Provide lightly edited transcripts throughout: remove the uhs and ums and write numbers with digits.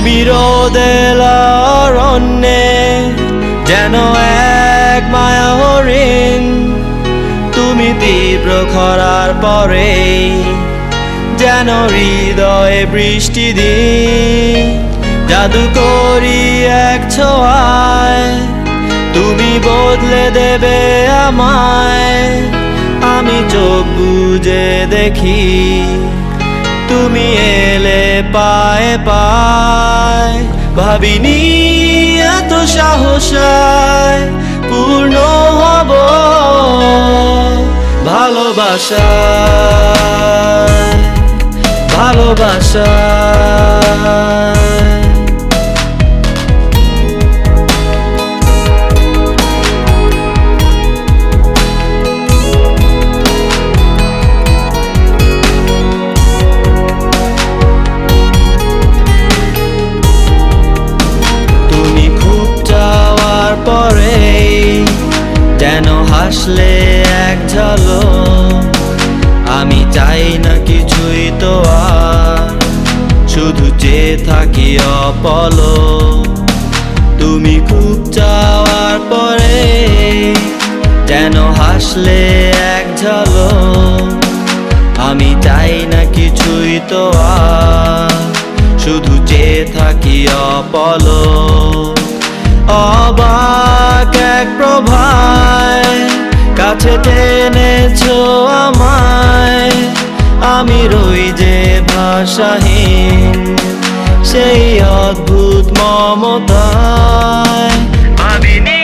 তুমি রোদেল অরণ্যে যেন এক মায়া হরিণ, তুমি তীব্র খরার পরে যেন হৃদয়ে বৃষ্টি দিন। জাদু করি এক ছোঁয়ায় তুমি বদলে দেবে আমায়। আমি চোখ বুজে দেখি তুমি এলে পায়ে পায়। ভাবিনি এত সাহসায় পূর্ণ হব ভালোবাসায়, ভালোবাসায়। যেন হাসলে এক ঝলক, আমি চাই না কিছুই তো আর, শুধু চেয়ে থাকি অপলক। তুমি খুব চাওয়ার পরে যেন হাসলে এক ঝলক, আমি চাই না কিছুই তো আর, শুধু চেয়ে থাকি অপলক। অবাক এক প্রভায় কাছে টেনেছো আমায়, আমি রই যে ভাষাহীন সেই অদ্ভুত মমতায়। ভাবিনি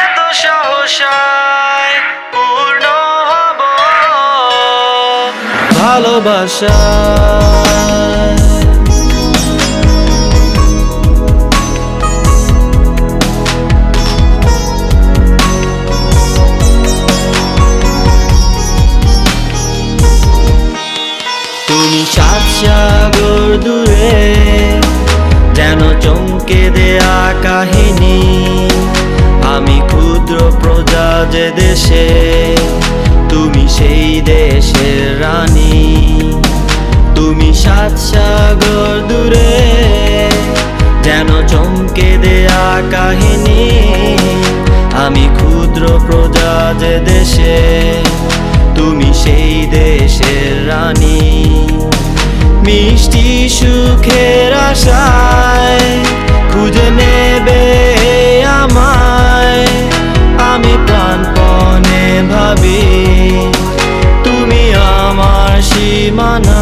এত সাহসায় পূর্ণ হব ভালোবাসায়। তুমি সাত সাগর দূরে যেন চমকে দেয়া কাহিনী, আমি ক্ষুদ্র প্রজা যে দেশে তুমি সেই দেশের রানী। তুমি সাত সাগর দূরে যেন চমকে দেয়া কাহিনী, আমি ক্ষুদ্র প্রজা যে দেশে তুমি সেই দেশের রানী। মিষ্টি সুখের আশায় খুঁজে নেবে আমায়, আমি প্রাণপণে ভাবি তুমি আমার সীমানা।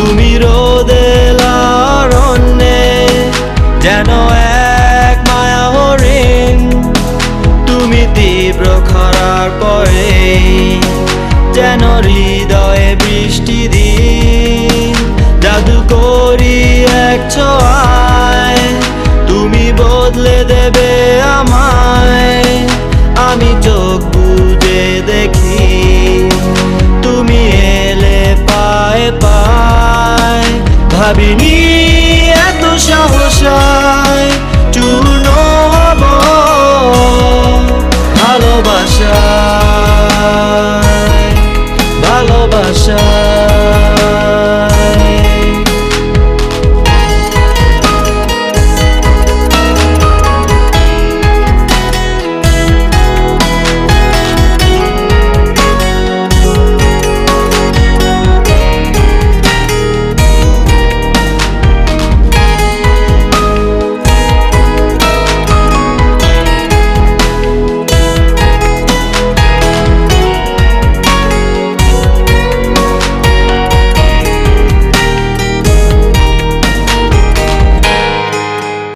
তুমি রোদেল অরণ্যে যেন এক মায়া হরিণ, তুমি তীব্র খরার পরে যেন হৃদয়ে বৃষ্টি দিন। জাদু করি এক ছোঁয়ায় তুমি বদলে দেবে আমায়। আমি চোখ বুজে দেখি তুমি এলে পায়ে পায়। ভাবিনি এত সাহসা